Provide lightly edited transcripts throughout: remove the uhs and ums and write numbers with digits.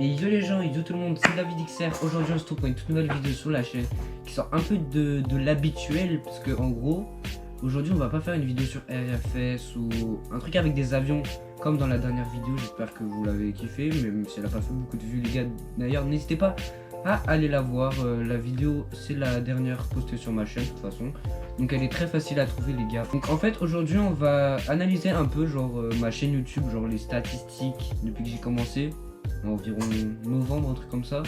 Et yo les gens, yo tout le monde, c'est David XR. Aujourd'hui on se trouve pour une toute nouvelle vidéo sur la chaîne qui sort un peu de l'habituel, parce que en gros aujourd'hui on va pas faire une vidéo sur RFS ou un truc avec des avions comme dans la dernière vidéo. J'espère que vous l'avez kiffé, même si elle a pas fait beaucoup de vues les gars. D'ailleurs n'hésitez pas à aller la voir, la vidéo c'est la dernière postée sur ma chaîne de toute façon, donc elle est très facile à trouver les gars. Donc en fait aujourd'hui on va analyser un peu genre ma chaîne YouTube, genre les statistiques depuis que j'ai commencé environ novembre, un truc comme ça.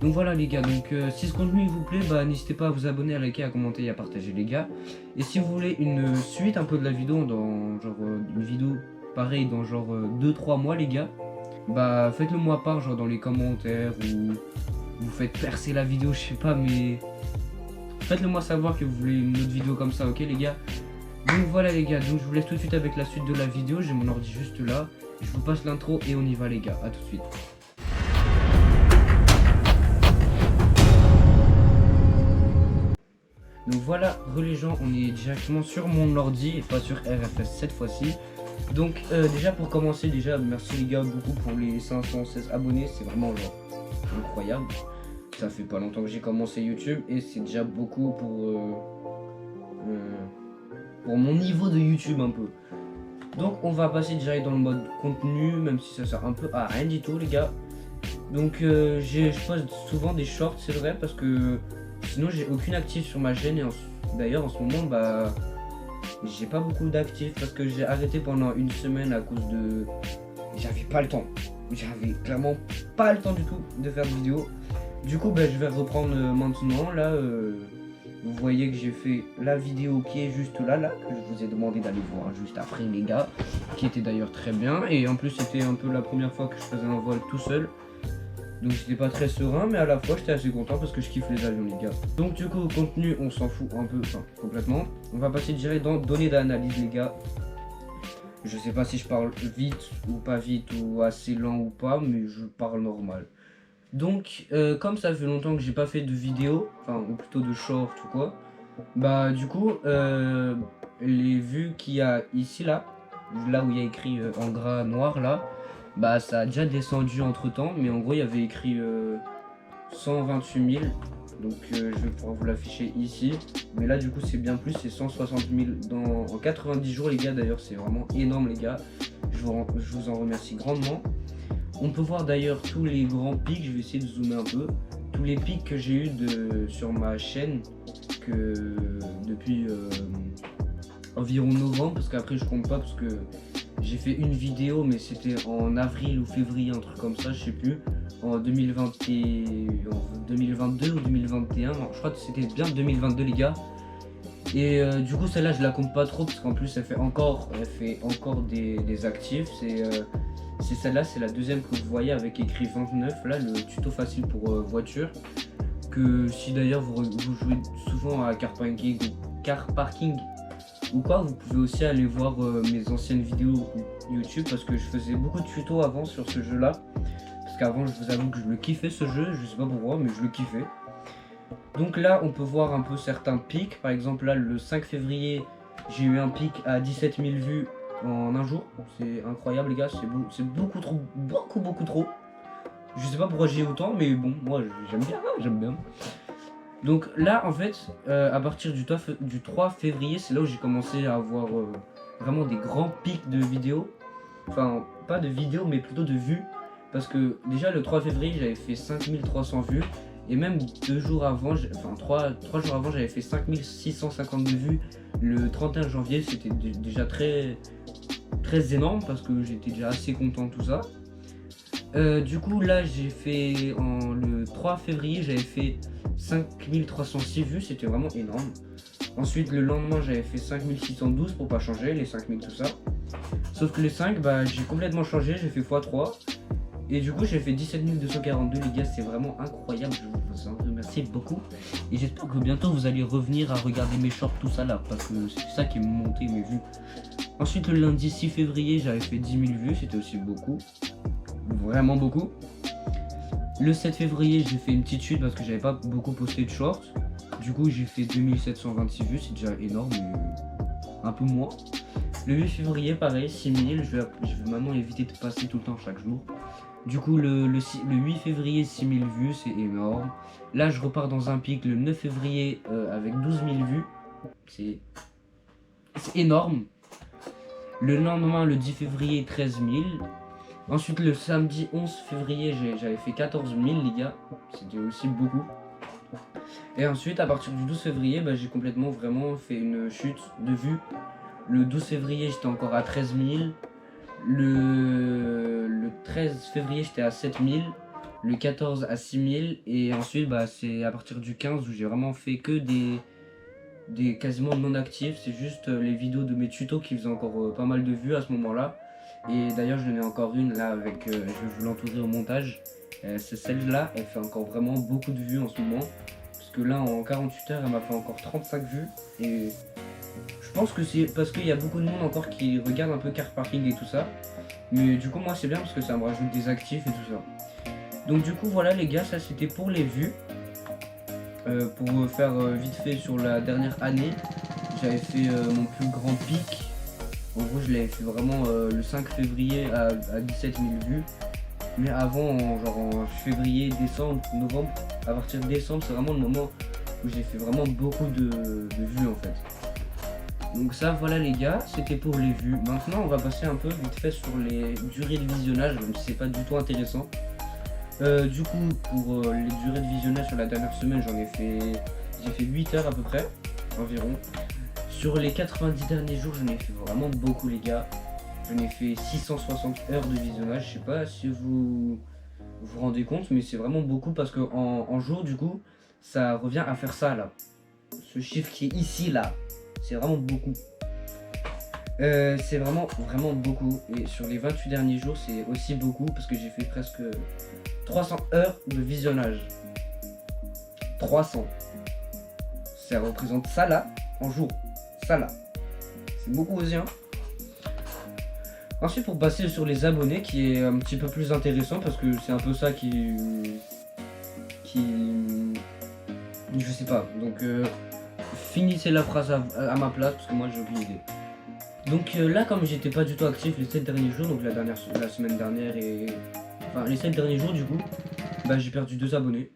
Donc voilà les gars, donc si ce contenu vous plaît, bah n'hésitez pas à vous abonner, à liker, à commenter et à partager les gars. Et si vous voulez une suite un peu de la vidéo, dans genre une vidéo pareille dans genre 2-3 mois les gars, bah faites-le moi part genre dans les commentaires, ou vous faites percer la vidéo, je sais pas, mais faites-le moi savoir que vous voulez une autre vidéo comme ça, ok les gars. Donc voilà les gars, donc je vous laisse tout de suite avec la suite de la vidéo, j'ai mon ordi juste là. Je vous passe l'intro et on y va les gars, à tout de suite. Donc voilà, les gens, on est directement sur mon ordi et pas sur RFS cette fois-ci. Donc déjà pour commencer, déjà merci les gars beaucoup pour les 516 abonnés, c'est vraiment genre incroyable. Ça fait pas longtemps que j'ai commencé YouTube et c'est déjà beaucoup pour mon niveau de YouTube un peu. Donc on va passer direct dans le mode contenu, même si ça sert un peu à rien du tout les gars. Donc je poste souvent des shorts, c'est vrai, parce que sinon j'ai aucune active sur ma chaîne. Et d'ailleurs en ce moment bah j'ai pas beaucoup d'actifs parce que j'ai arrêté pendant une semaine à cause de... J'avais pas le temps. J'avais clairement pas le temps du tout de faire de vidéos. Du coup bah, je vais reprendre maintenant là. Vous voyez que j'ai fait la vidéo qui est juste là, que je vous ai demandé d'aller voir juste après les gars, qui était d'ailleurs très bien. Et en plus c'était un peu la première fois que je faisais un vol tout seul. Donc j'étais pas très serein, mais à la fois j'étais assez content parce que je kiffe les avions les gars. Donc du coup au contenu on s'en fout un peu, enfin complètement. On va passer direct dans données d'analyse les gars. Je sais pas si je parle vite ou pas vite, ou assez lent ou pas, mais je parle normal. Donc comme ça fait longtemps que j'ai pas fait de vidéo, enfin ou plutôt de short ou quoi, bah du coup les vues qu'il y a ici là où il y a écrit en gras noir là, bah ça a déjà descendu entre temps, mais en gros il y avait écrit 128 000, donc je vais pouvoir vous l'afficher ici, mais là du coup c'est bien plus, c'est 160 000 en 90 jours les gars. D'ailleurs c'est vraiment énorme les gars, je vous en remercie grandement. On peut voir d'ailleurs tous les grands pics, je vais essayer de zoomer un peu, tous les pics que j'ai eu sur ma chaîne depuis environ novembre, parce qu'après je compte pas parce que j'ai fait une vidéo mais c'était en avril ou février, un truc comme ça, je sais plus, en 2022 ou 2021, non, je crois que c'était bien 2022 les gars. Et du coup celle-là je la compte pas trop parce qu'en plus elle fait encore des actifs. C'est celle-là, c'est la deuxième que vous voyez avec écrit 29, là le tuto facile pour voiture. Que si d'ailleurs vous jouez souvent à car parking ou quoi, vous pouvez aussi aller voir mes anciennes vidéos YouTube, parce que je faisais beaucoup de tutos avant sur ce jeu là. Parce qu'avant je vous avoue que je le kiffais ce jeu, je sais pas pourquoi mais je le kiffais. Donc là on peut voir un peu certains pics, par exemple là le 5 février j'ai eu un pic à 17 000 vues en un jour. C'est incroyable les gars, c'est beaucoup trop, beaucoup trop. Je sais pas pourquoi j'ai autant, mais bon moi j'aime bien. Donc là en fait à partir du 3 février c'est là où j'ai commencé à avoir vraiment des grands pics de vidéos. Enfin pas de vidéos mais plutôt de vues, parce que déjà le 3 février j'avais fait 5300 vues. Et même 2 jours avant, enfin 3 jours avant, j'avais fait 5652 vues. Le 31 janvier, c'était déjà très énorme parce que j'étais déjà assez content de tout ça. Du coup, là, j'ai fait le 3 février, j'avais fait 5306 vues, c'était vraiment énorme. Ensuite, le lendemain, j'avais fait 5612 pour pas changer, les 5000 tout ça. Sauf que les 5, bah, j'ai complètement changé, j'ai fait x3. Et du coup j'ai fait 17 242 les gars, c'est vraiment incroyable, je vous en remercie beaucoup. Et j'espère que bientôt vous allez revenir à regarder mes shorts, tout ça là, parce que c'est ça qui me montait mes vues. Ensuite le lundi 6 février j'avais fait 10 000 vues, c'était aussi beaucoup, vraiment beaucoup. Le 7 février j'ai fait une petite chute parce que j'avais pas beaucoup posté de shorts. Du coup j'ai fait 2726 vues, c'est déjà énorme, mais un peu moins. Le 8 février pareil, 6000, je vais maintenant éviter de passer tout le temps chaque jour. Du coup, le 8 février, 6000 vues, c'est énorme. Là, je repars dans un pic le 9 février avec 12 000 vues. C'est énorme. Le lendemain, le 10 février, 13 000. Ensuite, le samedi 11 février, j'avais fait 14 000, les gars. C'était aussi beaucoup. Et ensuite, à partir du 12 février, j'ai complètement vraiment fait une chute de vues. Le 12 février, j'étais encore à 13 000. Le 13 février, j'étais à 7 000. Le 14 à 6 000. Et ensuite, c'est à partir du 15 où j'ai vraiment fait que des quasiment non actifs. C'est juste les vidéos de mes tutos qui faisaient encore pas mal de vues à ce moment-là. Et d'ailleurs, je n'en ai encore une là avec. Je vais vous l'entourer au montage. C'est celle-là, elle fait encore vraiment beaucoup de vues en ce moment. Parce que là, en 48 heures, elle m'a fait encore 35 vues. Et je pense que c'est parce qu'il y a beaucoup de monde encore qui regarde un peu car parking et tout ça. Mais du coup, moi, c'est bien parce que ça me rajoute des actifs et tout ça. Donc, du coup, voilà, les gars, ça c'était pour les vues. Pour faire vite fait sur la dernière année, j'avais fait mon plus grand pic. En gros, je l'avais fait vraiment le 5 février à 17 000 vues. Mais avant, genre en février, décembre, novembre, à partir de décembre, c'est vraiment le moment où j'ai fait vraiment beaucoup de vues en fait. Donc ça, voilà les gars, c'était pour les vues. Maintenant, on va passer un peu vite fait sur les durées de visionnage, même si c'est pas du tout intéressant. Du coup, pour les durées de visionnage sur la dernière semaine, j'ai fait 8 heures à peu près, environ. Sur les 90 derniers jours, j'en ai fait vraiment beaucoup les gars. J'en ai fait 660 heures de visionnage. Je sais pas si vous vous rendez compte, mais c'est vraiment beaucoup parce que en jour, du coup, ça revient à faire ça là. Ce chiffre qui est ici là, c'est vraiment beaucoup. C'est vraiment beaucoup. Et sur les 28 derniers jours, c'est aussi beaucoup parce que j'ai fait presque 300 heures de visionnage. 300. Ça représente ça là en jour. Ça là. C'est beaucoup aussi hein. Ensuite, pour passer sur les abonnés, qui est un petit peu plus intéressant parce que c'est un peu ça qui je sais pas. Donc finissez la phrase à ma place parce que moi j'ai aucune idée. Donc là, comme j'étais pas du tout actif les 7 derniers jours, donc la semaine dernière et enfin les 7 derniers jours du coup, j'ai perdu 2 abonnés.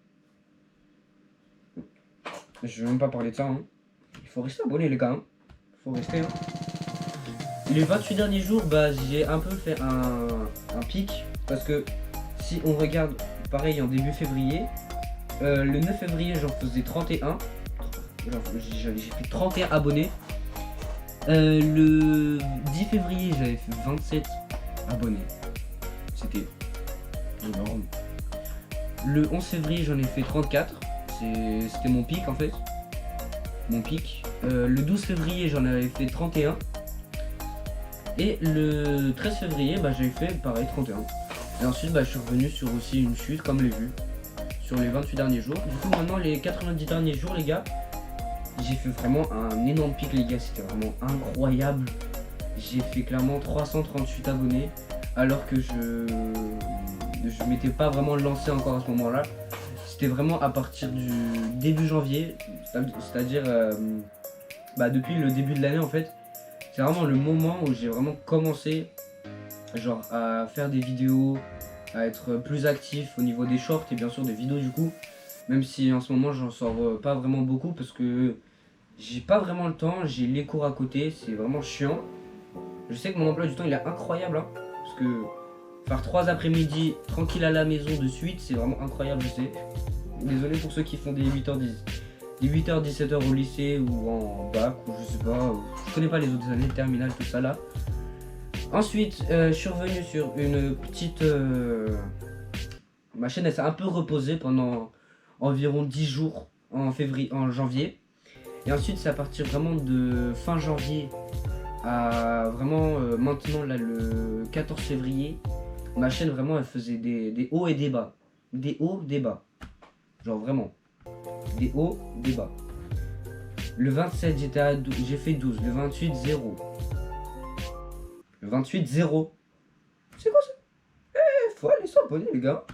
Je vais même pas parler de ça hein. Il faut rester abonné les gars hein. Faut rester hein. Les 28 derniers jours, j'ai un peu fait un pic parce que si on regarde pareil en début février, le 9 février j'en faisais 31, j'ai fait 31 abonnés. Le 10 février j'avais fait 27 abonnés, c'était énorme. Le 11 février j'en ai fait 34, c'était mon pic en fait, mon pic. Le 12 février j'en avais fait 31. Et le 13 février, j'avais fait pareil 31. Et ensuite, je suis revenu sur aussi une chute comme les vues sur les 28 derniers jours. Du coup, maintenant, les 90 derniers jours, les gars, j'ai fait vraiment un énorme pic, les gars. C'était vraiment incroyable. J'ai fait clairement 338 abonnés alors que je m'étais pas vraiment lancé encore à ce moment-là. C'était vraiment à partir du début janvier, c'est-à-dire depuis le début de l'année en fait. C'est vraiment le moment où j'ai vraiment commencé genre à faire des vidéos, à être plus actif au niveau des shorts et bien sûr des vidéos du coup. Même si en ce moment j'en sors pas vraiment beaucoup parce que j'ai pas vraiment le temps, j'ai les cours à côté, c'est vraiment chiant. Je sais que mon emploi du temps il est incroyable hein, parce que faire 3 après-midi tranquille à la maison de suite c'est vraiment incroyable je sais. Désolé pour ceux qui font des 8h10. Des 8h, 17h au lycée ou en bac ou je sais pas, je connais pas les autres années, terminale, tout ça là. Ensuite, je suis revenu sur une petite... ma chaîne elle s'est un peu reposée pendant environ 10 jours en janvier. Et ensuite c'est à partir vraiment de fin janvier à vraiment maintenant là le 14 février. Ma chaîne vraiment elle faisait des hauts et des bas. Des hauts, des bas. Genre vraiment. Des hauts, des bas. Le 27, j'ai fait 12. Le 28, 0. Le 28, 0. C'est quoi ça? Faut aller s'abonner, les gars.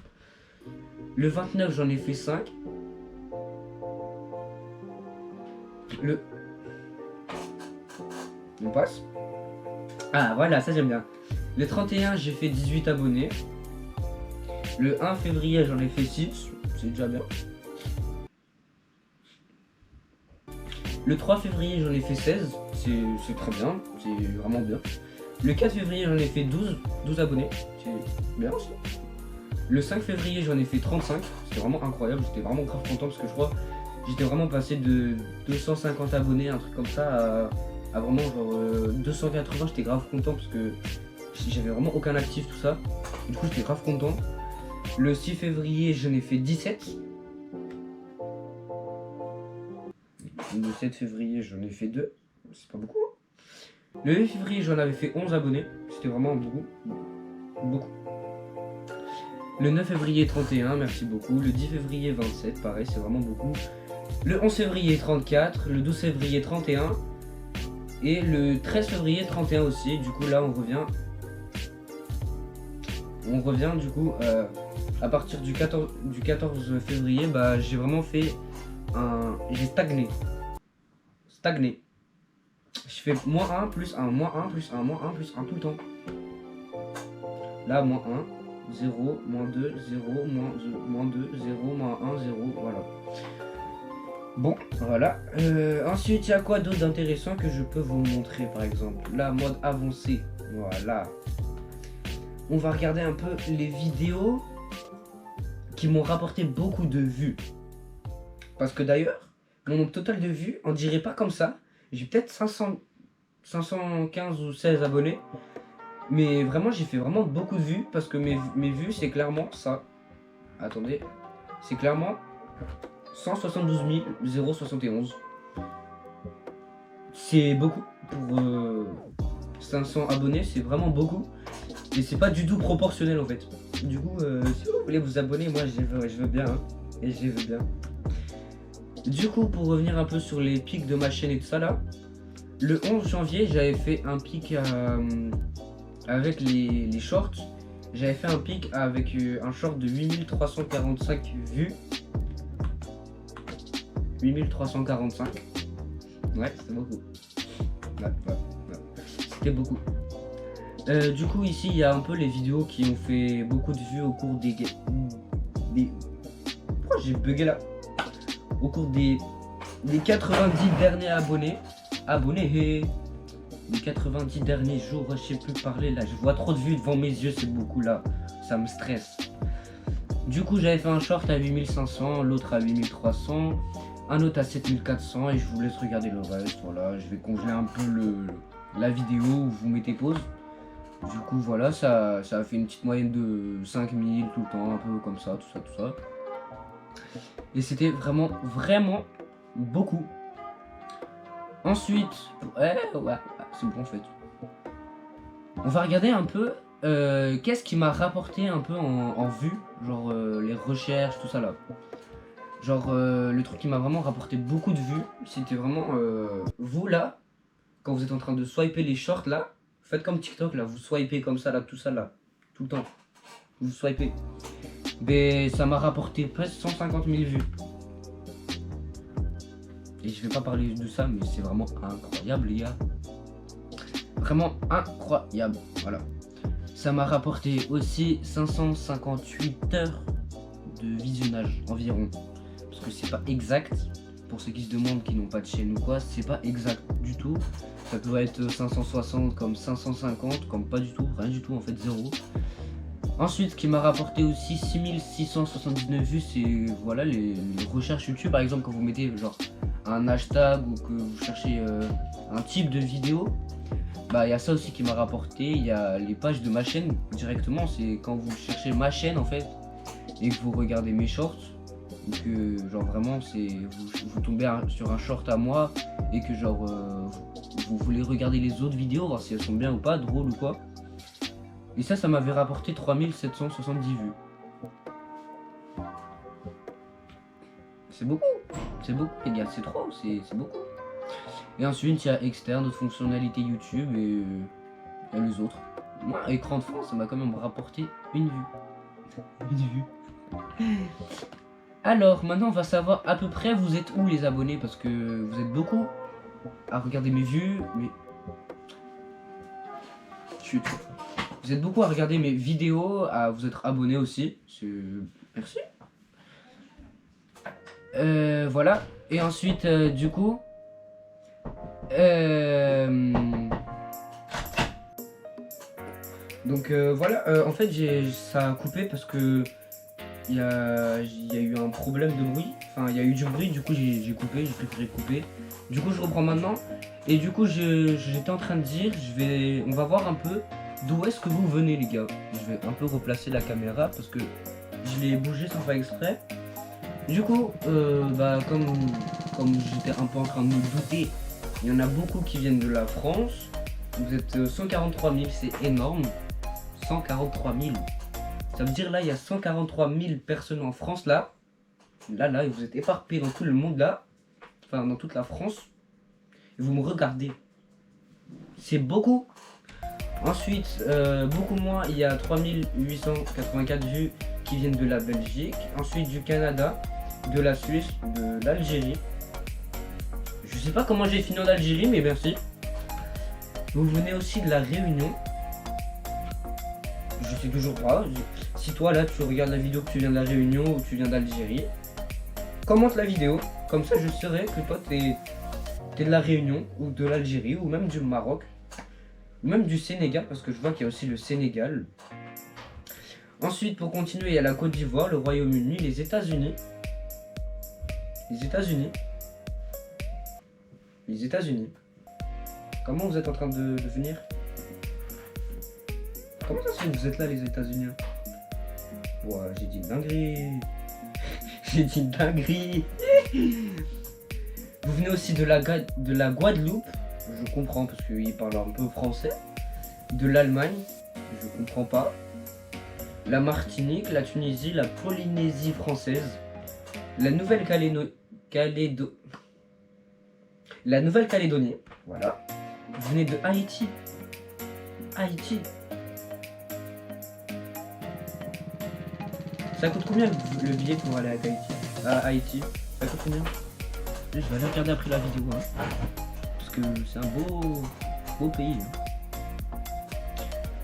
Le 29, j'en ai fait 5. On passe. Ah, voilà, ça j'aime bien. Le 31, j'ai fait 18 abonnés. Le 1 février, j'en ai fait 6, c'est déjà bien. Le 3 février, j'en ai fait 16, c'est très bien, c'est vraiment bien. Le 4 février, j'en ai fait 12 abonnés, c'est bien aussi. Le 5 février, j'en ai fait 35, c'était vraiment incroyable, j'étais vraiment grave content parce que je crois j'étais vraiment passé de 250 abonnés, un truc comme ça, à vraiment genre 280, j'étais grave content parce que j'avais vraiment aucun actif, tout ça. Du coup, j'étais grave content. Le 6 février, j'en ai fait 17. Le 7 février, j'en ai fait 2. C'est pas beaucoup. Le 8 février, j'en avais fait 11 abonnés. C'était vraiment beaucoup. Beaucoup. Le 9 février, 31, merci beaucoup. Le 10 février, 27, pareil, c'est vraiment beaucoup. Le 11 février, 34. Le 12 février, 31. Et le 13 février, 31 aussi. Du coup, là, on revient du coup à partir du 14 février, bah j'ai vraiment fait j'ai stagné. Je fais -1 plus 1, -1 plus 1, -1 plus 1 tout le temps. Là, -1, 0, -2, 0, -2, 0, -1, 0, voilà. Bon, voilà. Ensuite, il y a quoi d'autre d'intéressant que je peux vous montrer, par exemple? Là, mode avancé, voilà. On va regarder un peu les vidéos qui m'ont rapporté beaucoup de vues. Parce que d'ailleurs, mon nombre total de vues, on dirait pas comme ça. J'ai peut-être 515 ou 16 abonnés. Mais vraiment, j'ai fait vraiment beaucoup de vues. Parce que mes vues, c'est clairement ça. Attendez. C'est clairement 172 071. C'est beaucoup. Pour 500 abonnés, c'est vraiment beaucoup. Et c'est pas du tout proportionnel en fait. Du coup, si vous voulez vous abonner, moi je veux bien. Hein, et je veux bien. Du coup, pour revenir un peu sur les pics de ma chaîne et tout ça là, le 11 janvier, j'avais fait un pic avec les shorts. J'avais fait un pic avec un short de 8345 vues. 8345. Ouais, c'était beaucoup. Ouais. C'était beaucoup. Du coup, ici, il y a un peu les vidéos qui ont fait beaucoup de vues au cours des... Pourquoi j'ai bugué là? Au cours des 90 derniers abonnés. Les 90 derniers jours, je sais plus parler là. Je vois trop de vues devant mes yeux, c'est beaucoup là. Ça me stresse. Du coup, j'avais fait un short à 8500, l'autre à 8300, un autre à 7400 et je vous laisse regarder le reste. Voilà, je vais congeler un peu la vidéo où vous mettez pause. Du coup voilà, ça a fait une petite moyenne de 5000 tout le temps, un peu comme ça, tout ça. Et c'était vraiment beaucoup. Ensuite, ouais, c'est bon en fait. On va regarder un peu qu'est-ce qui m'a rapporté un peu en vue, genre les recherches, tout ça là. Genre le truc qui m'a vraiment rapporté beaucoup de vues, c'était vraiment vous là, quand vous êtes en train de swiper les shorts là. Faites comme TikTok là, vous swipez comme ça là, tout ça là, tout le temps. Vous swipez. Mais ça m'a rapporté presque 150 000 vues. Et je vais pas parler de ça, mais c'est vraiment incroyable les gars. Vraiment incroyable, voilà. Ça m'a rapporté aussi 558 heures de visionnage environ. Parce que c'est pas exact. Pour ceux qui se demandent, qui n'ont pas de chaîne ou quoi, c'est pas exact du tout. Ça peut être 560 comme 550, comme pas du tout, rien du tout en fait, zéro. Ensuite, ce qui m'a rapporté aussi 6679 vues, c'est voilà les recherches YouTube. Par exemple, quand vous mettez genre un hashtag ou que vous cherchez un type de vidéo, bah il y a ça aussi qui m'a rapporté. Il y a les pages de ma chaîne directement, c'est quand vous cherchez ma chaîne en fait et que vous regardez mes shorts. Que genre vraiment c'est vous tombez sur un short à moi et que genre vous voulez regarder les autres vidéos, voir si elles sont bien ou pas, drôles ou quoi. Et ça m'avait rapporté 3770 vues. C'est beaucoup les gars, c'est trop, c'est beaucoup. Et ensuite il y a externe, d'autres fonctionnalités YouTube et les autres. Moi, écran de fond, ça m'a quand même rapporté une vue. Alors, maintenant, on va savoir à peu près vous êtes où les abonnés, parce que vous êtes beaucoup à regarder mes vues, mais... Chut. Vous Vous êtes beaucoup à regarder mes vidéos, à vous être abonné aussi. Merci. Voilà. Et ensuite, du coup... Donc voilà, en fait ça a coupé parce que il y a eu un problème de bruit. Enfin, il y a eu du bruit, du coup j'ai coupé, j'ai préféré couper. Du coup je reprends maintenant. Et du coup j'étais en train de dire, on va voir un peu d'où est-ce que vous venez les gars. Je vais un peu replacer la caméra parce que je l'ai bougé sans faire exprès. Du coup, comme j'étais un peu en train de me douter, il y en a beaucoup qui viennent de la France. Vous êtes 143 000, c'est énorme. 143 000. Ça veut dire là, il y a 143 000 personnes en France là. Là, et vous êtes éparpillés dans tout le monde là. Enfin, dans toute la France. Et vous me regardez. C'est beaucoup. Ensuite, beaucoup moins, il y a 3884 vues qui viennent de la Belgique. Ensuite, du Canada, de la Suisse, de l'Algérie. Je sais pas comment j'ai fini en Algérie, mais merci. Vous venez aussi de la Réunion. Je sais toujours pas. Si toi là tu regardes la vidéo que tu viens de la Réunion ou tu viens d'Algérie, commente la vidéo. Comme ça je saurai que toi t'es de la Réunion ou de l'Algérie ou même du Maroc. Ou même du Sénégal parce que je vois qu'il y a aussi le Sénégal. Ensuite pour continuer il y a la Côte d'Ivoire, le Royaume-Uni, les États-Unis. Les États-Unis. Les États-Unis. Comment vous êtes en train de venir? Comment ça se fait que vous êtes là les États-Unis? Ouais, j'ai dit une dinguerie. J'ai dit une dinguerie. Vous venez aussi de la Guadeloupe. Je comprends parce qu'il parle un peu français. De l'Allemagne. Je comprends pas. La Martinique, la Tunisie, la Polynésie française. La Nouvelle-Calédonie. La Nouvelle-Calédonie. Voilà. Vous venez de Haïti. Haïti. Ça coûte combien le billet pour aller à Haïti? Ça coûte combien? Je vais aller regarder après la vidéo. Hein. Parce que c'est un beau pays. Hein.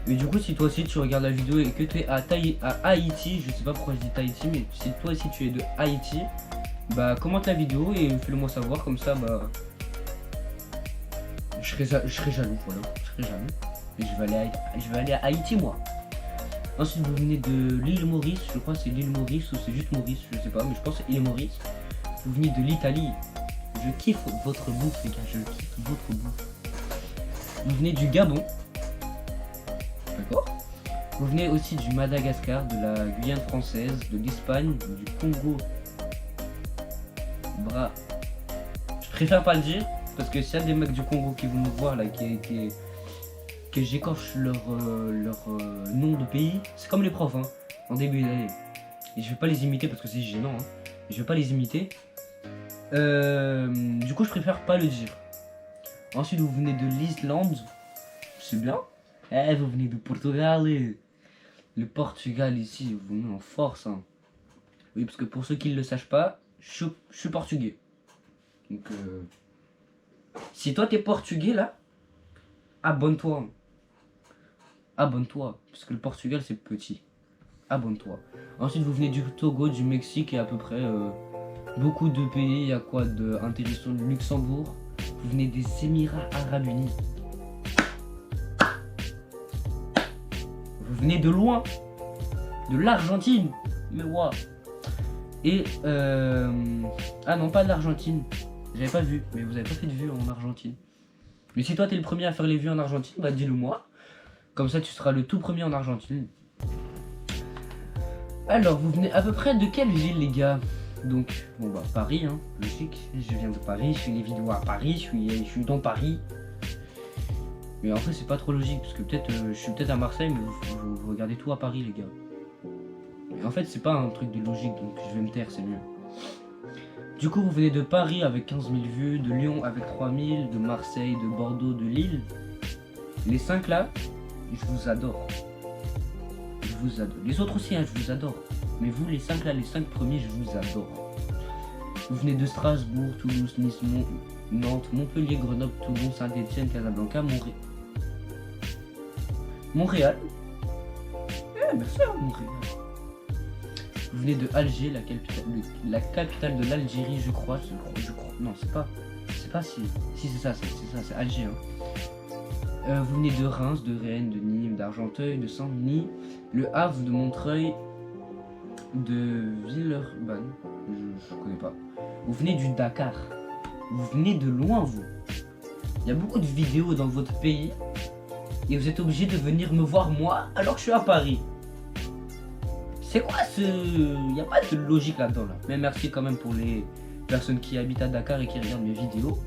Mais du coup, si toi aussi tu regardes la vidéo et que tu es à Haïti, je sais pas pourquoi je dis Tahiti, mais si toi aussi tu es de Haïti, bah commente la vidéo et fais-le moi savoir. Comme ça, bah. Je serai jaloux, voilà. Je serai jaloux. Et je vais aller à Haïti, moi. Ensuite, vous venez de l'île Maurice, je crois que c'est l'île Maurice ou c'est juste Maurice, je sais pas, mais je pense que c'est l'île Maurice. Vous venez de l'Italie. Je kiffe votre bouffe, les gars, je kiffe votre bouffe. Vous venez du Gabon. D'accord. Vous venez aussi du Madagascar, de la Guyane française, de l'Espagne, du Congo. Je préfère pas le dire, parce que s'il y a des mecs du Congo qui vont me voir là, que j'écorche leur nom de pays, c'est comme les profs hein, en début d'année. Et je vais pas les imiter parce que c'est gênant. Hein. Je vais pas les imiter. Du coup, je préfère pas le dire. Ensuite, vous venez de l'Islande. C'est bien. Vous venez du Portugal. Le Portugal ici, vous venez en force. Hein. Oui, parce que pour ceux qui ne le sachent pas, je suis portugais. Donc, si toi t'es portugais là, abonne-toi. Abonne-toi, parce que le Portugal c'est petit. Abonne-toi. Ensuite vous venez du Togo, du Mexique et à peu près beaucoup de pays. Il y a quoi d'intéressant? Le Luxembourg. Vous venez des Émirats Arabes Unis. Vous venez de loin. De l'Argentine. Mais waouh. Et ah non, pas de l'Argentine. J'avais pas vu, mais vous avez pas fait de vue en Argentine. Mais si toi t'es le premier à faire les vues en Argentine, bah dis-le moi. Comme ça tu seras le tout premier en Argentine. Alors vous venez à peu près de quelle ville les gars? Donc bon bah Paris hein, logique. Je viens de Paris, je fais les vidéos à Paris, je suis dans Paris. Mais en fait c'est pas trop logique parce que peut-être je suis peut-être à Marseille mais vous regardez tout à Paris les gars. Et en fait c'est pas un truc de logique donc je vais me taire, c'est mieux. Du coup vous venez de Paris avec 15 000 vues, de Lyon avec 3 000, de Marseille, de Bordeaux, de Lille. Les 5 là, je vous adore. Je vous adore. Les autres aussi, hein, je vous adore. Mais vous, les 5 là, les 5 premiers, je vous adore. Vous venez de Strasbourg, Toulouse, Nice, Nantes, Montpellier, Grenoble, Toulon, Saint-Etienne, Casablanca, Montréal. merci à mon régal. Vous venez de Alger, la capitale de l'Algérie, je crois. Non, c'est pas si c'est ça, c'est Alger. Hein. Vous venez de Reims, de Rennes, de Nîmes, d'Argenteuil, de Saint-Denis, Le Havre, de Montreuil, de Villeurbanne, je connais pas. Vous venez du Dakar. Vous venez de loin, vous. Il y a beaucoup de vidéos dans votre pays et vous êtes obligé de venir me voir moi alors que je suis à Paris. C'est quoi ce... Il n'y a pas de logique là-dedans là. Mais merci quand même pour les personnes qui habitent à Dakar et qui regardent mes vidéos.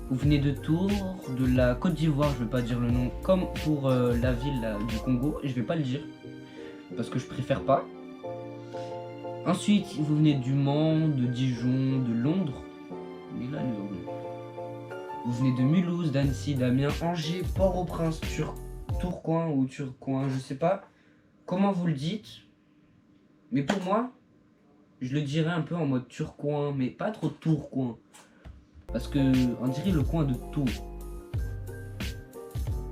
Vous venez de Tours, de la Côte d'Ivoire, je vais pas dire le nom, comme pour la ville là, du Congo, je vais pas le dire parce que je préfère pas. Ensuite, vous venez du Mans, de Dijon, de Londres. Mais là, les Anglais. Vous venez de Mulhouse, d'Annecy, d'Amiens, Angers, Port-au-Prince, Tourcoing ou Turcoing, je sais pas comment vous le dites. Mais pour moi, je le dirais un peu en mode Turcoing, mais pas trop Tourcoing. Parce que on dirait le coin de Tours.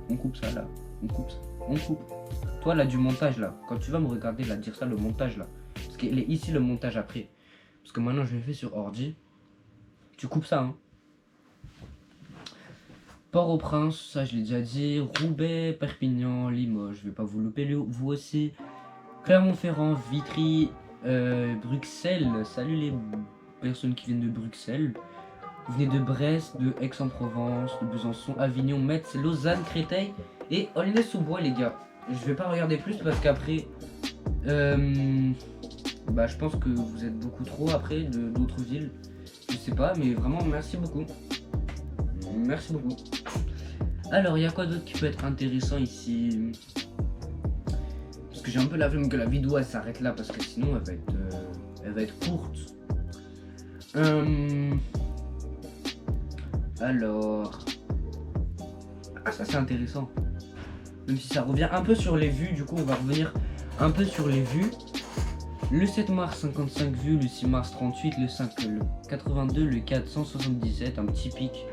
On coupe ça là, on coupe ça, on coupe. Toi là du montage là, quand tu vas me regarder là, dire ça le montage là. Parce qu'il est ici le montage après. Parce que maintenant je le fais sur ordi. Tu coupes ça hein. Port-au-Prince, ça je l'ai déjà dit. Roubaix, Perpignan, Limoges, je vais pas vous louper vous aussi. Clermont-Ferrand, Vitry, Bruxelles. Salut les personnes qui viennent de Bruxelles. Vous venez de Brest, de Aix-en-Provence, de Besançon, Avignon, Metz, Lausanne, Créteil et Aulnay-sous-Bois les gars. Je vais pas regarder plus parce qu'après bah je pense que vous êtes beaucoup trop après d'autres villes. Je sais pas mais vraiment merci beaucoup. Merci beaucoup. Alors il y a quoi d'autre qui peut être intéressant ici? Parce que j'ai un peu la flemme que la vidéo elle s'arrête là parce que sinon elle va être courte. Alors... Ah ça c'est intéressant. Même si ça revient un peu sur les vues, du coup on va revenir un peu sur les vues. Le 7 mars 55 vues, le 6 mars 38, le 5 le 82, le 4 177, un petit pic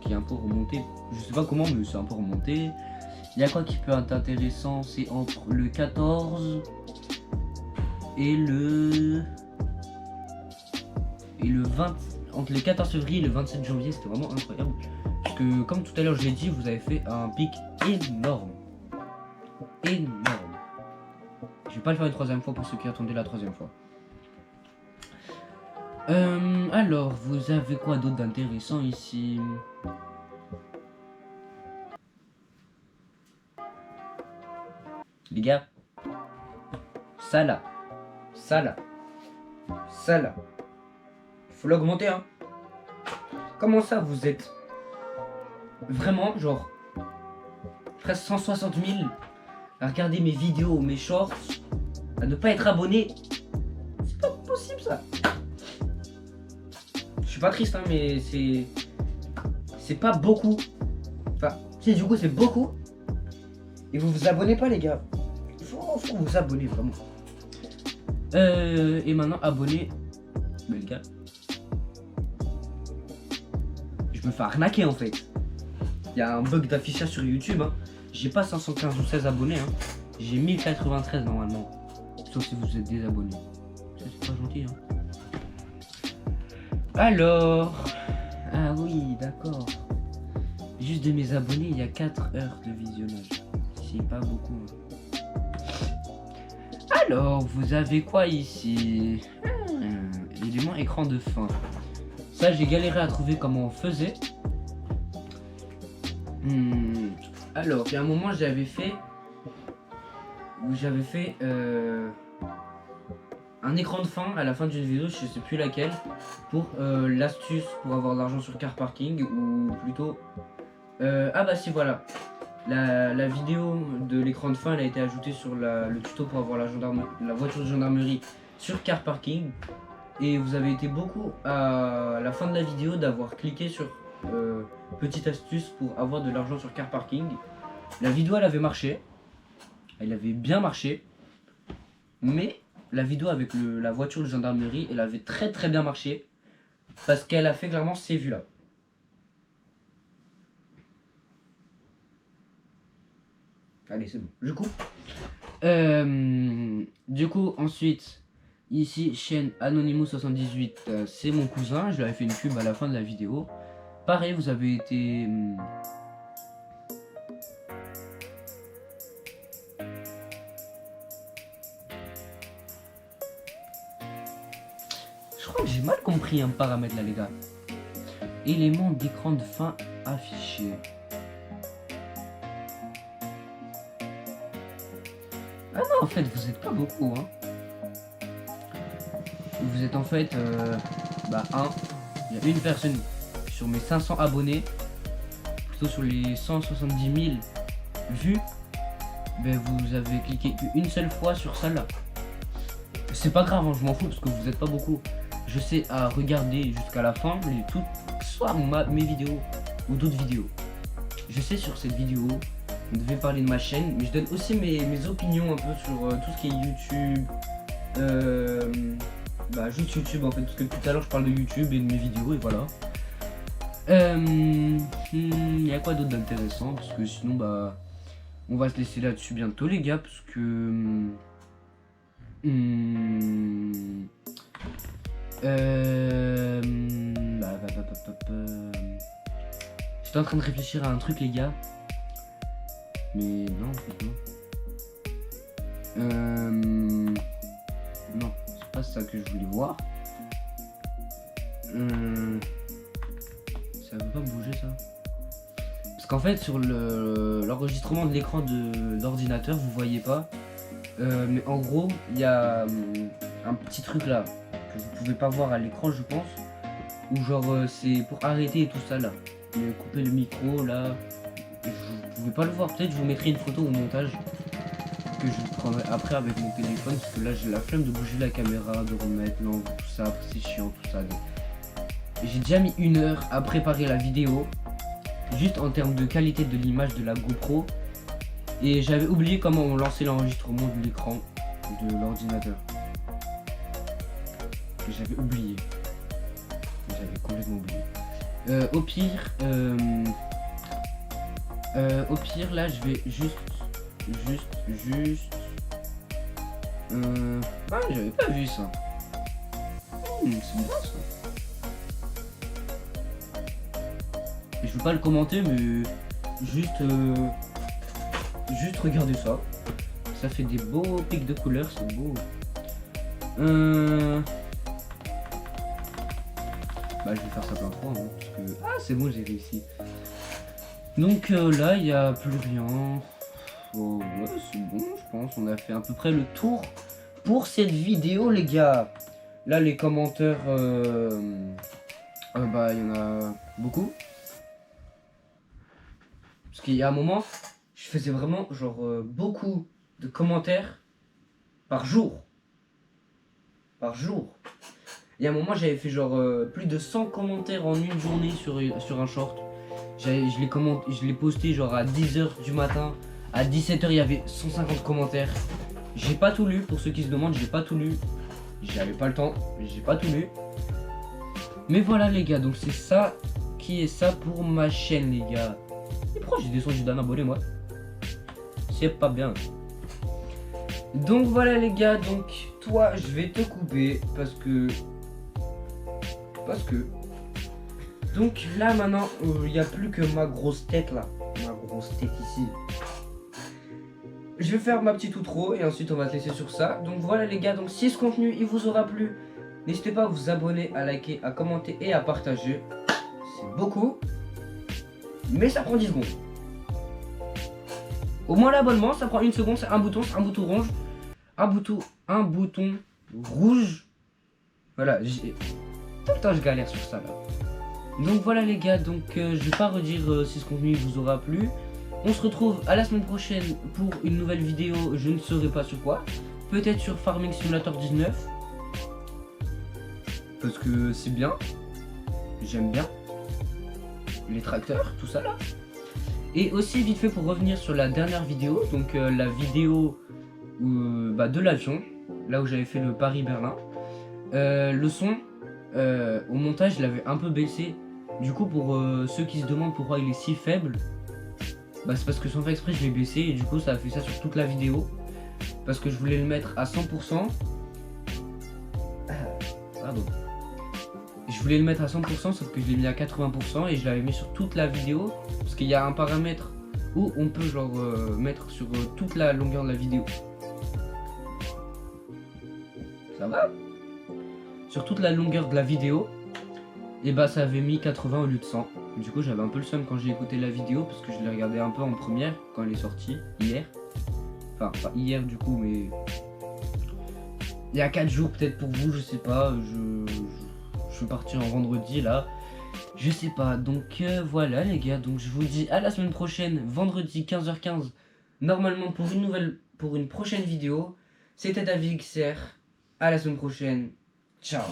qui est un peu remonté. Je sais pas comment mais c'est un peu remonté. Il y a quoi qui peut être intéressant? C'est entre le 14 et le 20. Entre le 14 février et le 27 janvier, c'était vraiment incroyable. Parce que, comme tout à l'heure, je l'ai dit, vous avez fait un pic énorme. Énorme. Je vais pas le faire une troisième fois pour ceux qui attendaient la troisième fois. Alors, vous avez quoi d'autre d'intéressant ici? Les gars, ça là. Faut l'augmenter hein. Comment ça vous êtes vraiment genre presque 160 000 à regarder mes vidéos, mes shorts, à ne pas être abonné? C'est pas possible ça. Je suis pas triste hein mais c'est pas beaucoup. Enfin si du coup c'est beaucoup. Et vous vous abonnez pas les gars. Faut vous abonner vraiment. Et maintenant abonner. Mais les gars, je me fais arnaquer en fait. Il y a un bug d'affichage sur YouTube. Hein. J'ai pas 515 ou 16 abonnés. Hein. J'ai 1093 normalement. Sauf si vous êtes désabonné. Ça c'est pas gentil. Hein. Alors. Ah oui, d'accord. Juste de mes abonnés, il y a 4 heures de visionnage. C'est pas beaucoup. Alors, vous avez quoi ici? Élément écran de fin. Ça, j'ai galéré à trouver comment on faisait. Alors, il y a un moment, j'avais fait un écran de fin à la fin d'une vidéo, je sais plus laquelle, pour l'astuce pour avoir de l'argent sur car parking, ou plutôt... ah bah si, voilà. La vidéo de l'écran de fin elle a été ajoutée sur le tuto pour avoir la voiture de gendarmerie sur car parking. Et vous avez été beaucoup à la fin de la vidéo d'avoir cliqué sur petite astuce pour avoir de l'argent sur car parking. La vidéo elle avait marché. Elle avait bien marché. Mais la vidéo avec la voiture de gendarmerie elle avait très très bien marché. Parce qu'elle a fait clairement ces vues là. Allez, c'est bon, je coupe. Du coup, ensuite, ici, chaîne Anonymous78, c'est mon cousin. Je lui avais fait une pub à la fin de la vidéo. Pareil, vous avez été... Je crois que j'ai mal compris un paramètre là, les gars. Élément d'écran de fin affiché. Ah non, en fait, vous êtes pas beaucoup, hein. Vous êtes en fait, il y a une personne sur mes 500 abonnés, plutôt sur les 170 000 vues, ben vous avez cliqué une seule fois sur celle-là. C'est pas grave, hein, je m'en fous parce que vous êtes pas beaucoup. Je sais à regarder jusqu'à la fin, soit mes vidéos ou d'autres vidéos. Je sais sur cette vidéo, vous devez parler de ma chaîne, mais je donne aussi mes opinions un peu sur tout ce qui est YouTube. Juste YouTube en fait, parce que tout à l'heure je parle de YouTube et de mes vidéos et voilà. Y a quoi d'autre d'intéressant, parce que sinon on va se laisser là-dessus bientôt les gars, parce que j'étais en train de réfléchir à un truc les gars, mais non en fait non. Non, c'est pas ça que je voulais voir. Ça veut pas bouger ça. Parce qu'en fait sur l'enregistrement de l'écran de l'ordinateur vous voyez pas. Mais en gros il y a un petit truc là que vous pouvez pas voir à l'écran je pense. Ou genre c'est pour arrêter et tout ça là. Couper le micro là. Vous pouvez pas le voir. Peut-être je vous mettrai une photo au montage. Que je prendrai après avec mon téléphone parce que là j'ai la flemme de bouger la caméra, de remettre l'angle, tout ça, après c'est chiant tout ça. J'ai déjà mis 1 heure à préparer la vidéo, juste en termes de qualité de l'image de la GoPro, et j'avais oublié comment on lançait l'enregistrement de l'écran de l'ordinateur. J'avais oublié, j'avais complètement oublié. Au pire là je vais juste. J'avais pas vu ça. C'est bien ça. Et je veux pas le commenter, mais juste regardez ça. Ça fait des beaux pics de couleurs, c'est beau. Je vais faire ça plein de fois, hein, parce que c'est bon, j'ai réussi. Donc là, il y a plus rien. Oh, ouais, c'est bon, je pense. On a fait à peu près le tour pour cette vidéo, les gars. Là, les commentaires, il y en a beaucoup. Parce qu'il y a un moment, je faisais vraiment genre beaucoup de commentaires par jour. Il y a un moment, j'avais fait genre plus de 100 commentaires en une journée sur un short. Je l'ai posté genre à 10h du matin. À 17h, il y avait 150 commentaires. J'ai pas tout lu, pour ceux qui se demandent, j'ai pas tout lu. J'avais pas le temps, j'ai pas tout lu. Mais voilà les gars, donc c'est ça qui est ça pour ma chaîne les gars. Et pourquoi j'ai descendu d'un abonné moi? C'est pas bien. Donc voilà les gars, donc toi je vais te couper parce que... Donc là maintenant, il n'y a plus que ma grosse tête là. Ma grosse tête ici. Je vais faire ma petite outro et ensuite on va se laisser sur ça. Donc voilà les gars, donc si ce contenu il vous aura plu, n'hésitez pas à vous abonner, à liker, à commenter et à partager. C'est beaucoup, mais ça prend 10 secondes. Au moins l'abonnement ça prend 1 seconde, c'est un bouton rouge. Un bouton rouge. Voilà, tout le temps je galère sur ça là. Donc voilà les gars, donc je vais pas redire si ce contenu vous aura plu. On se retrouve à la semaine prochaine pour une nouvelle vidéo, je ne saurais pas sur quoi. Peut-être sur Farming Simulator 19. Parce que c'est bien. J'aime bien. Les tracteurs, tout ça là. Et aussi vite fait pour revenir sur la dernière vidéo. Donc la vidéo de l'avion. Là où j'avais fait le Paris-Berlin. Le son, au montage je l'avais un peu baissé. Du coup pour ceux qui se demandent pourquoi il est si faible. C'est parce que sans faire exprès je l'ai baissé et du coup ça a fait ça sur toute la vidéo. parce que je voulais le mettre à 100%. Pardon. Je voulais le mettre à 100%, sauf que je l'ai mis à 80% et je l'avais mis sur toute la vidéo, parce qu'il y a un paramètre où on peut genre mettre sur toute la longueur de la vidéo. Ça va? Sur toute la longueur de la vidéo, et bah ça avait mis 80 au lieu de 100. Du coup j'avais un peu le seum quand j'ai écouté la vidéo, parce que je l'ai regardé un peu en première quand elle est sortie, hier. Enfin, pas hier du coup, mais il y a 4 jours peut-être pour vous, je sais pas. Je suis parti en vendredi là. Je sais pas, donc voilà les gars, donc je vous dis à la semaine prochaine, vendredi 15h15, normalement pour une prochaine vidéo. C'était David XR, à la semaine prochaine, ciao.